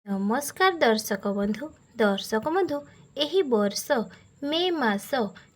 नमस्कार दर्शक बंधु एही वर्ष मे मास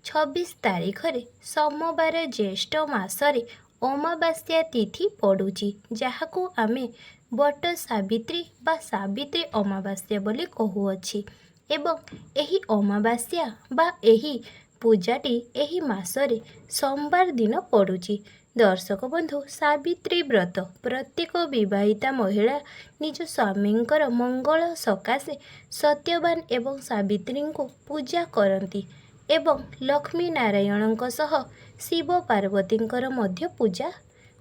26 तारीख रे सोमवार ज्येष्ठ मासरे अमावास्या तिथि पड़ुची जहाकू आमे बट सावित्री बा सावित्री अमावास्या बोली कहुअछि एवं एही अमावास्या बा एही पूजाटी एही मासरे सोमवार दिन पड़ुची। दर्शक बंधु सावित्री व्रत प्रत्येक विवाहिता महिला निज स्वामींकर मंगल सकाशे सत्यवान एवं सावित्री को पूजा करती एवं लक्ष्मी नारायण सह शिव पार्वतींकर मध्य पूजा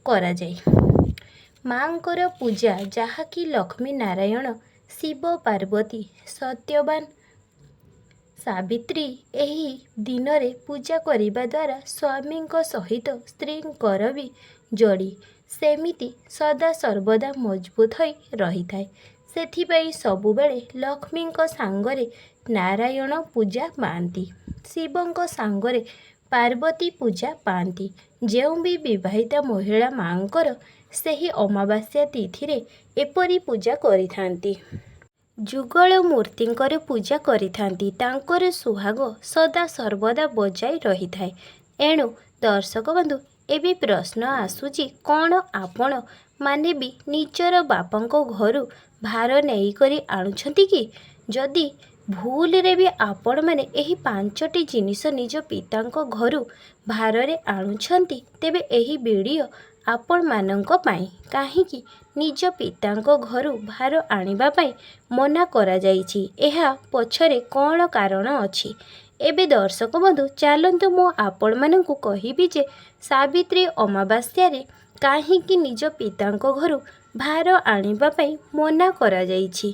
करा जाए। मांकर पूजा जहाँकि लक्ष्मी नारायण शिव पार्वती सत्यवान सावित्री एही दिन रे पूजा करिबा द्वारा स्वामी सहित स्त्रींकर भी जोड़ी सेमिति सदा सर्वदा मजबूत होई रही थाए। सेथिपाई सबुबेले लक्ष्मी सांगरे नारायण पूजा पाती, शिवंक सांगरे पार्वती पूजा पाती। जो भी विवाहिता महिला मांकर सेही अमावास्या तिथि रे एपरी पूजा करिथांती। जुगल मूर्तिंकर पूजा करिथांती, तांकर सुहाग सदा सर्वदा बजाई रही थाए। एणु दर्शक बंधु एबे प्रश्न आसुची कौन आपण माने भी निजर बापांको घरु भार नेई करी आणुछंती कि? जदि भूल रे भी आपण माने एही पांचटी जिनिस निज पितांको घरु भार रे आणुछंती तेबे एही वीडियो आपण मानंको पाई काहीकि निज पितांको घरु भार आनिबा पाई मना करा जाइछि। एहा पछरे कौन कारण अछि? एबे दर्शक बंधु चलतु मो आपण मानंकु कहिबी जे सावित्री अमावास्या रे काहीकि निज पितांको घरु भार आनिबा पाई मना करा जाइछि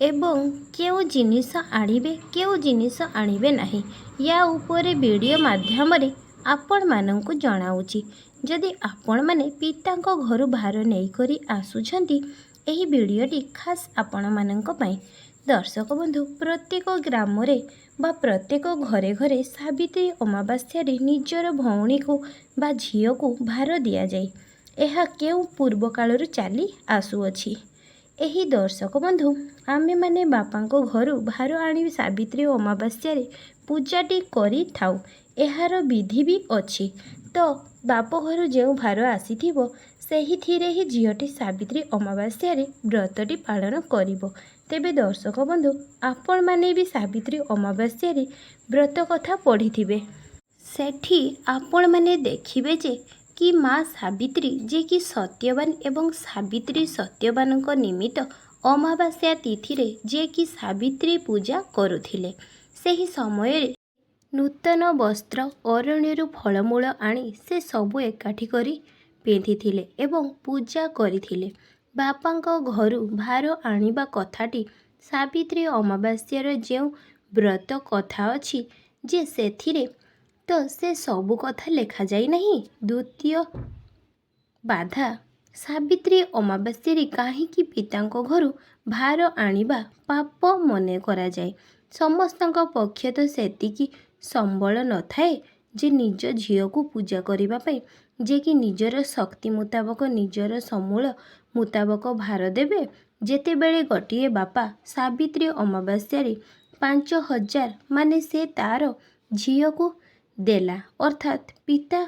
एवं केउ जिनिस आनिबे केउ जिनिस आनिबे नाही या उपरे वीडियो माध्यम रे आपण मानंकु जणाउछि। जदि आपण माने पितांको घरु भार नेई करी आसुछंती एही वीडियोटी खास आपण मानंको पाई। दर्शक बंधु प्रत्येक ग्राम रे बा प्रत्येक घरे घरे सावित्री अमावास्या रे निजर भौणी को बा झियो को भार दिया जाए। एहा केउ पूर्व कालरु चाली आसुअछि। एही दर्शक बंधु आमे माने बापांको घरु भार आनी सावित्री अमावास्या रे पूजाटी करी थाउ। एहार विधि भी अछि। तो बाप घर जो भार आसीथिबो सेही थिरे ही झियोटी सावित्री अमावास्या रे व्रतटी पालन करिबो। तेबे दर्शक बंधु आपण माने भी सावित्री अमावास्या रे व्रत कथा पढ़िथिबे। सेठी आपण माने देखिबे जे कि माँ सावित्री जे कि सत्यवान एवं सावित्री सत्यवानक निमित्त अमावास्या तिथि रे जे कि सावित्री पूजा करुथिले। सेही समय रे नूतन वस्त्र अरण्यरु फलमूल आनी से सबु एकाठी करी पिंधिथिले एवं पूजा करिथिले। बापांको घरु भार आनिबा कथाटी सावित्री अमावास्यार जो व्रत कथा अछि जे सेथिरे तो से सबु कथा लेखा जाई नहीं। द्वितीय बाधा सावित्री अमावास्या रे काहीकि पितांको घरु भार आनिबा पाप मने करा जाए। समस्तंक पक्ष तो सेतिकी संबल न थाए जे निज झियो को पूजा करिबा पई जे कि निजर शक्ति मुताबक निजर समूल मुताबक भार देबे। जेते बेले गटिए बापा सावित्री अमावास्या रे 5000 माने से तार झियो को देला अर्थात पिता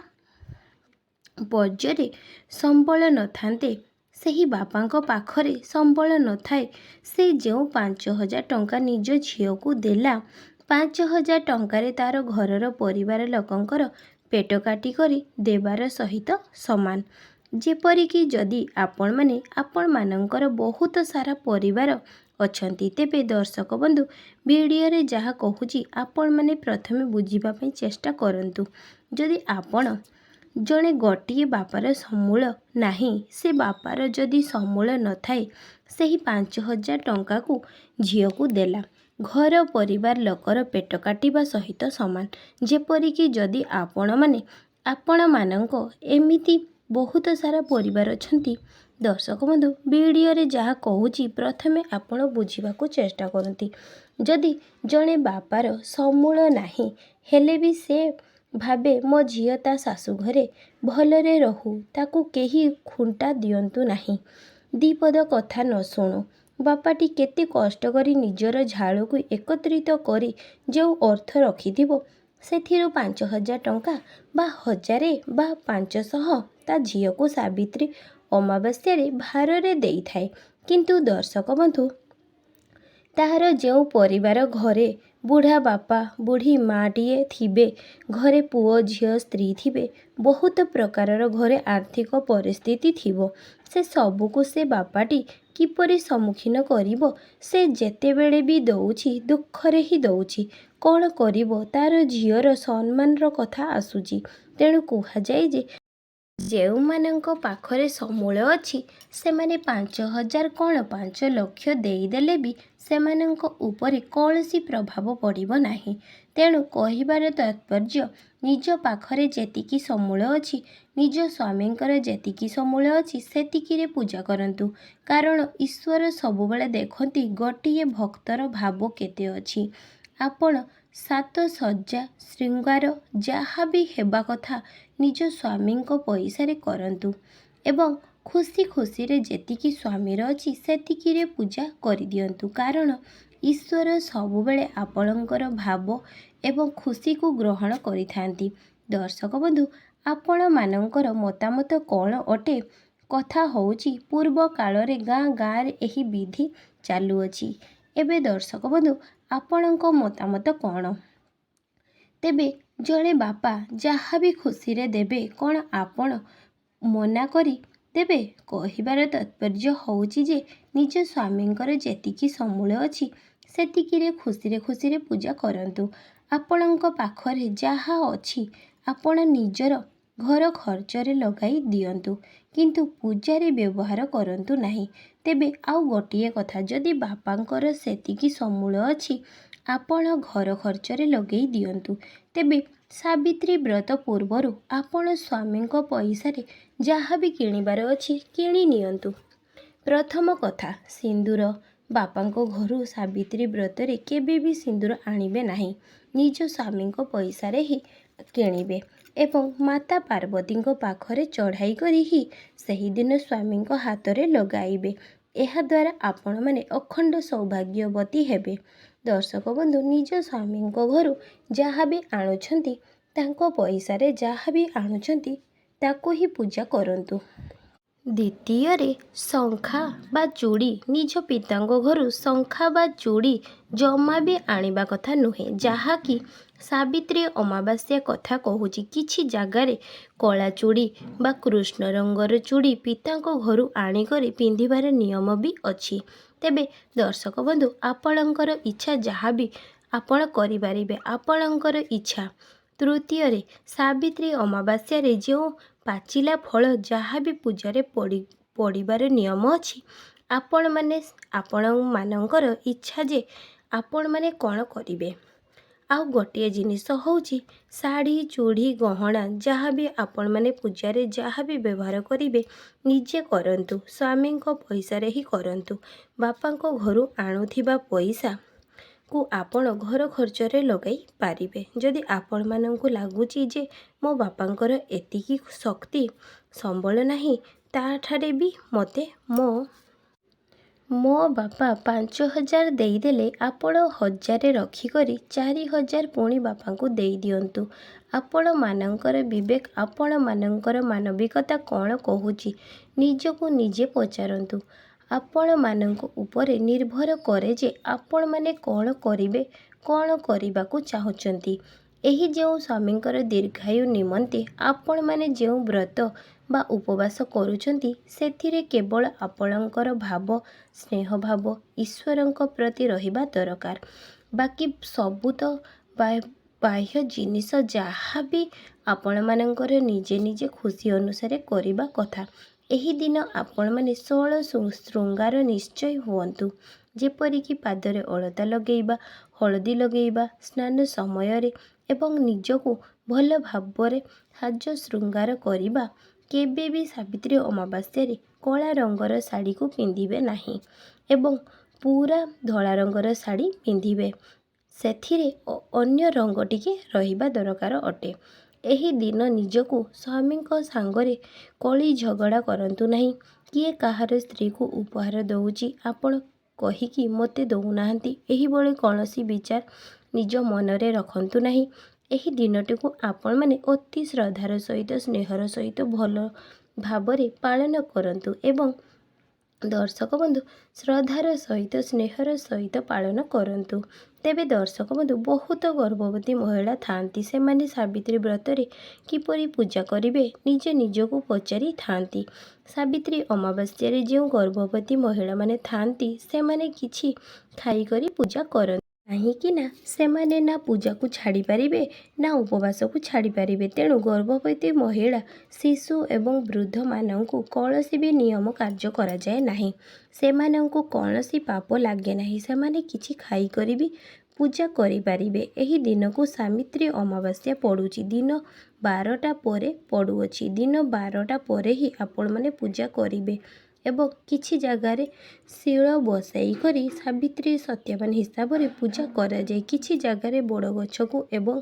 पर्जरे संबल न थांते सेही बापांको पाखरे संबल न थाए से जो 5000 टंका निज झियो को देला 5000 टंकारे तार घरर परिवार लोकंकर पेट काटी करी देवार सहित समान। जेपरिकी जदि आपण माने आपण मानंकर बहुत सारा परिवार अछंती तेबे दर्शक बंधु वीडियो रे जहा कहूची आपण माने प्रथमे बुझीबा पई चेष्टा करंतु। जदि आपण जणे गोटिए बापार समूल नाही से बापार जदि समूल न थाए सेही 5000 टंका को झियो को देला घर परिवार लोकर पेट काटिबा सहित समान। जेपरिकी जदि आपण माने आपण मानंको एमिति बहुत सारा परिवार अछंती। दर्शक बंधु वीडियो रे जहा कहूची प्रथमे आपण बुझीबाकू चेष्टा करंती। जदि जणे बापार समूल नाही हेले भी से भाबे मो झियो ता सासु घरे भलरे रहू ताकू केही खुंटा दियंतु नाही दीपद कथा न शुणु ବାପାଟି କେତେ କଷ୍ଟ କରି ନିଜର ଝାଳକୁ ଏକତ୍ରିତ କରି ଯେଉଁ ଅର୍ଥ ରଖିଥିବ ସେଥିରୁ 5,000 ଟଙ୍କା ବା 1,000 ବା 500 ତା ଝିଅକୁ ସାବିତ୍ରୀ ଅମାବାସ୍ୟାରେ ଭାରରେ ଦେଇଥାଏ। କିନ୍ତୁ ଦର୍ଶକ ବନ୍ଧୁ, ତାହାର ଯେଉଁ ପରିବାର ଘରେ ବୁଢ଼ା ବାପା ବୁଢ଼ୀ ମାଟିଏ ଥିବେ, ଘରେ ପୁଅ ଝିଅ ସ୍ତ୍ରୀ ଥିବେ, ବହୁତ ପ୍ରକାରର ଘରେ ଆର୍ଥିକ ପରିସ୍ଥିତି ଥିବ, ସେ ସବୁକୁ ସେ ବାପାଟି କିପରି ସମ୍ମୁଖୀନ କରିବ? ସେ ଯେତେବେଳେ ବି ଦଉଛି ଦୁଃଖରେ ହିଁ ଦଉଛି। କ'ଣ କରିବ? ତାର ଝିଅର ସମ୍ମାନର କଥା ଆସୁଛି। ତେଣୁ କୁହାଯାଏ ଯେ ଯେଉଁମାନଙ୍କ ପାଖରେ ସମୂଳ ଅଛି ସେମାନେ 5,000 କ'ଣ 5,00,000 ଦେଇଦେଲେ ବି ସେମାନଙ୍କ ଉପରେ କୌଣସି ପ୍ରଭାବ ପଡ଼ିବ ନାହିଁ। ତେଣୁ କହିବାର ତାତ୍ପର୍ଯ୍ୟ, ନିଜ ପାଖରେ ଯେତିକି ସମୂଳ ଅଛି, ନିଜ ସ୍ୱାମୀଙ୍କର ଯେତିକି ସମୂଳ ଅଛି ସେତିକିରେ ପୂଜା କରନ୍ତୁ। କାରଣ ଈଶ୍ୱର ସବୁବେଳେ ଦେଖନ୍ତି ଗୋଟିଏ ଭକ୍ତର ଭାବ କେତେ ଅଛି। ଆପଣ ସାଜସଜ୍ଜା ଶୃଙ୍ଗାର ଯାହା ବି ହେବା କଥା ନିଜ ସ୍ୱାମୀଙ୍କ ପଇସାରେ କରନ୍ତୁ ଏବଂ ଖୁସି ଖୁସିରେ ଯେତିକି ସ୍ୱାମୀର ଅଛି ସେତିକିରେ ପୂଜା କରିଦିଅନ୍ତୁ। କାରଣ ଈଶ୍ୱର ସବୁବେଳେ ଆପଣଙ୍କର ଭାବ ଏବଂ ଖୁସିକୁ ଗ୍ରହଣ କରିଥାନ୍ତି। ଦର୍ଶକ ବନ୍ଧୁ, ଆପଣମାନଙ୍କର ମତାମତ କ'ଣ ଅଟେ? କଥା ହେଉଛି ପୂର୍ବ କାଳରେ ଗାଁ ଗାଁରେ ଏହି ବିଧି ଚାଲୁଅଛି। ଏବେ ଦର୍ଶକ ବନ୍ଧୁ, ଆପଣଙ୍କ ମତାମତ କ'ଣ? ତେବେ ଜଣେ ବାପା ଯାହା ବି ଖୁସିରେ ଦେବେ କ'ଣ ଆପଣ ମନା କରି ଦେବେ? କହିବାର ତାତ୍ପର୍ଯ୍ୟ ହେଉଛି ଯେ ନିଜ ସ୍ୱାମୀଙ୍କର ଯେତିକି ସମୂଳ ଅଛି ସେତିକିରେ ଖୁସିରେ ଖୁସିରେ ପୂଜା କରନ୍ତୁ। ଆପଣଙ୍କ ପାଖରେ ଯାହା ଅଛି ଆପଣ ନିଜର ଘର ଖର୍ଚ୍ଚରେ ଲଗାଇ ଦିଅନ୍ତୁ, କିନ୍ତୁ ପୂଜାରେ ବ୍ୟବହାର କରନ୍ତୁ ନାହିଁ। ତେବେ ଆଉ ଗୋଟିଏ କଥା, ଯଦି ବାପାଙ୍କର ସେତିକି ସମୂଳ ଅଛି ଆପଣ ଘର ଖର୍ଚ୍ଚରେ ଲଗେଇ ଦିଅନ୍ତୁ। ତେବେ ସାବିତ୍ରୀ ବ୍ରତ ପୂର୍ବରୁ ଆପଣ ସ୍ୱାମୀଙ୍କ ପଇସାରେ ଯାହା ବି କିଣିବାର ଅଛି କିଣି ନିଅନ୍ତୁ। ପ୍ରଥମ କଥା, ସିନ୍ଦୁର ବାପାଙ୍କ ଘରୁ ସାବିତ୍ରୀ ବ୍ରତରେ କେବେ ବି ସିନ୍ଦୁର ଆଣିବେ ନାହିଁ। ନିଜ ସ୍ୱାମୀଙ୍କ ପଇସାରେ ହିଁ କିଣିବେ ଏବଂ ମାତା ପାର୍ବତୀଙ୍କ ପାଖରେ ଚଢ଼ାଇ କରି ହିଁ ସେହିଦିନ ସ୍ୱାମୀଙ୍କ ହାତରେ ଲଗାଇବେ। ଏହାଦ୍ୱାରା ଆପଣମାନେ ଅଖଣ୍ଡ ସୌଭାଗ୍ୟବତୀ ହେବେ। ଦର୍ଶକ ବନ୍ଧୁ, ନିଜ ସ୍ୱାମୀଙ୍କ ଘରୁ ଯାହା ବି ଆଣୁଛନ୍ତି ତାଙ୍କ ପଇସାରେ ଯାହା ବି ଆଣୁଛନ୍ତି ତାକୁ ହିଁ ପୂଜା କରନ୍ତୁ। ଦ୍ୱିତୀୟରେ, ଶଙ୍ଖା ବା ଚୁଡ଼ି, ନିଜ ପିତାଙ୍କ ଘରୁ ଶଙ୍ଖା ବା ଚୁଡ଼ି ଜମା ବି ଆଣିବା କଥା ନୁହେଁ। ଯାହାକି ସାବିତ୍ରୀ ଅମାବାସ୍ୟା କଥା କହୁଛି। କିଛି ଜାଗାରେ କଳା ଚୁଡ଼ି ବା କୃଷ୍ଣ ରଙ୍ଗର ଚୁଡ଼ି ପିତାଙ୍କ ଘରୁ ଆଣିକରି ପିନ୍ଧିବାର ନିୟମ ବି ଅଛି। ତେବେ ଦର୍ଶକ ବନ୍ଧୁ, ଆପଣଙ୍କର ଇଚ୍ଛା ଯାହା ବି ଆପଣ କରିପାରିବେ, ଆପଣଙ୍କର ଇଚ୍ଛା। ତୃତୀୟରେ, ସାବିତ୍ରୀ ଅମାବାସ୍ୟାରେ ଯେଉଁ ପାଚିଲା ଫଳ ଯାହା ବି ପୂଜାରେ ପଡ଼ିବାର ନିୟମ ଅଛି, ଆପଣମାନଙ୍କର ଇଚ୍ଛା ଯେ ଆପଣମାନେ କ'ଣ କରିବେ। ଆଉ ଗୋଟିଏ ଜିନିଷ ହେଉଛି ଶାଢ଼ୀ ଚୁଡ଼ି ଗହଣା ଯାହା ବି ଆପଣମାନେ ପୂଜାରେ ଯାହା ବି ବ୍ୟବହାର କରିବେ ନିଜେ କରନ୍ତୁ। ସ୍ୱାମୀଙ୍କ ପଇସାରେ ହିଁ କରନ୍ତୁ। ବାପାଙ୍କ ଘରୁ ଆଣୁଥିବା ପଇସାକୁ ଆପଣ ଘର ଖର୍ଚ୍ଚରେ ଲଗାଇ ପାରିବେ। ଯଦି ଆପଣମାନଙ୍କୁ ଲାଗୁଛି ଯେ ମୋ ବାପାଙ୍କର ଏତିକି ଶକ୍ତି ସମ୍ବଳ ନାହିଁ, ତାଠାରେ ବି ମୋତେ ମୋ ବାପା 5,000 ଦେଇଦେଲେ ଆପଣ 1,000 ରଖିକରି 4,000 ପୁଣି ବାପାଙ୍କୁ ଦେଇଦିଅନ୍ତୁ। ଆପଣମାନଙ୍କର ବିବେକ, ଆପଣମାନଙ୍କର ମାନବିକତା କ'ଣ କହୁଛି ନିଜକୁ ନିଜେ ପଚାରନ୍ତୁ। ଆପଣମାନଙ୍କ ଉପରେ ନିର୍ଭର କରେ ଯେ ଆପଣମାନେ କ'ଣ କରିବେ, କ'ଣ କରିବାକୁ ଚାହୁଁଛନ୍ତି। ଏହି ଯେଉଁ ସ୍ୱାମୀଙ୍କର ଦୀର୍ଘାୟୁ ନିମନ୍ତେ ଆପଣମାନେ ଯେଉଁ ବ୍ରତ ବା ଉପବାସ କରୁଛନ୍ତି ସେଥିରେ କେବଳ ଆପଣଙ୍କର ଭାବ, ସ୍ନେହ ଭାବ ଈଶ୍ୱରଙ୍କ ପ୍ରତି ରହିବା ଦରକାର। ବାକି ସବୁ ତ ବାହ୍ୟ ଜିନିଷ ଯାହା ବି ଆପଣମାନଙ୍କର ନିଜେ ନିଜେ ଖୁସି ଅନୁସାରେ କରିବା କଥା। ଏହି ଦିନ ଆପଣମାନେ ଷୋଳ ଶୃଙ୍ଗାର ନିଶ୍ଚୟ ହୁଅନ୍ତୁ। ଯେପରିକି ପାଦରେ ଅଳତା ଲଗାଇବା, ହଳଦୀ ଲଗାଇବା, ସ୍ନାନ ସମୟରେ ଏବଂ ନିଜକୁ ଭଲ ଭାବରେ ସାଜ ଶୃଙ୍ଗାର କରିବା। କେବେ ବି ସାବିତ୍ରୀ ଅମାବାସ୍ୟାରେ କଳା ରଙ୍ଗର ଶାଢ଼ୀକୁ ପିନ୍ଧିବେ ନାହିଁ ଏବଂ ପୁରା ଧଳା ରଙ୍ଗର ଶାଢ଼ୀ ପିନ୍ଧିବେ। ସେଥିରେ ଅନ୍ୟ ରଙ୍ଗ ଟିକେ ରହିବା ଦରକାର ଅଟେ। ଏହି ଦିନ ନିଜକୁ ସ୍ୱାମୀଙ୍କ ସାଙ୍ଗରେ କଳି ଝଗଡ଼ା କରନ୍ତୁ ନାହିଁ। କିଏ କାହାର ସ୍ତ୍ରୀକୁ ଉପହାର ଦେଉଛି, ଆପଣ कहीकि ମୋତେ ଦେଉନାହାନ୍ତି ଏହିଭଳି କୌଣସି ବିଚାର ନିଜ ମନରେ ରଖନ୍ତୁ ନାହିଁ। ଏହି ଦିନଟିକୁ ଆପଣମାନେ ଅତି ଶ୍ରଦ୍ଧାର ସହିତ ସ୍ନେହର ସହିତ ଭଲ ଭାବରେ ପାଳନ କରନ୍ତୁ ଏବଂ ଦର୍ଶକ ବନ୍ଧୁ ଶ୍ରଦ୍ଧାର ସହିତ ସ୍ନେହର ସହିତ ପାଳନ କରନ୍ତୁ। ତେବେ ଦର୍ଶକ ବନ୍ଧୁ ବହୁତ ଗର୍ଭବତୀ ମହିଳା ଥାଆନ୍ତି। ସେମାନେ ସାବିତ୍ରୀ ବ୍ରତରେ କିପରି ପୂଜା କରିବେ ନିଜେ ନିଜକୁ ପଚାରିଥାନ୍ତି। ସାବିତ୍ରୀ ଅମାବାସ୍ୟାରେ ଯେଉଁ ଗର୍ଭବତୀ ମହିଳାମାନେ ଥାଆନ୍ତି ସେମାନେ କିଛି ଖାଇକରି ପୂଜା କରନ୍ତି। କାହିଁକି ନା ସେମାନେ ନା ପୂଜାକୁ ଛାଡ଼ିପାରିବେ ନା ଉପବାସକୁ ଛାଡ଼ିପାରିବେ। ତେଣୁ ଗର୍ଭବତୀ ମହିଳା ଶିଶୁ ଏବଂ ବୃଦ୍ଧମାନଙ୍କୁ କୌଣସି ବି ନିୟମ କାର୍ଯ୍ୟ କରାଯାଏ ନାହିଁ। ସେମାନଙ୍କୁ କୌଣସି ପାପ ଲାଗେ ନାହିଁ। ସେମାନେ କିଛି ଖାଇକରି ବି ପୂଜା କରିପାରିବେ। ଏହି ଦିନକୁ ସାବିତ୍ରୀ ଅମାବାସ୍ୟା ପଡ଼ୁଛି ଦିନ 12ଟା ପରେ ପଡ଼ୁଅଛି। ଦିନ 12ଟା ପରେ ହିଁ ଆପଣମାନେ ପୂଜା କରିବେ ଏବଂ କିଛି ଜାଗାରେ ଶିଳ ବସାଇ କରି ସାବିତ୍ରୀ ସତ୍ୟବାନ ହିସାବରେ ପୂଜା କରାଯାଏ। କିଛି ଜାଗାରେ ବଡ଼ ଗଛକୁ ଏବଂ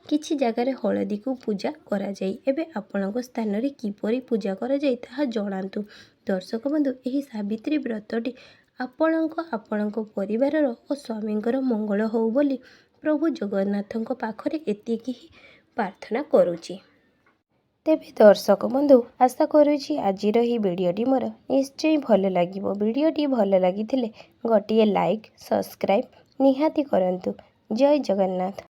କିଛି ଜାଗାରେ ହଳଦୀକୁ ପୂଜା କରାଯାଏ। ଏବେ ଆପଣଙ୍କ ସ୍ଥାନରେ କିପରି ପୂଜା କରାଯାଏ ତାହା ଜଣାନ୍ତୁ। ଦର୍ଶକ ବନ୍ଧୁ ଏହି ସାବିତ୍ରୀ ବ୍ରତଟି ଆପଣଙ୍କ ପରିବାରର ଓ ସ୍ୱାମୀଙ୍କର ମଙ୍ଗଳ ହେଉ ବୋଲି ପ୍ରଭୁ ଜଗନ୍ନାଥଙ୍କ ପାଖରେ ଏତିକି ହିଁ ପ୍ରାର୍ଥନା କରୁଛି। ତେବେ ଦର୍ଶକ ବନ୍ଧୁ ଆଶା କରୁଛି ଆଜିର ଏହି ଭିଡ଼ିଓଟି ମୋର ନିଶ୍ଚୟ ଭଲ ଲାଗିବ। ଭିଡ଼ିଓଟି ଭଲ ଲାଗିଥିଲେ ଗୋଟିଏ ଲାଇକ୍ ସବସ୍କ୍ରାଇବ୍ ନିହାତି କରନ୍ତୁ। ଜୟ ଜଗନ୍ନାଥ।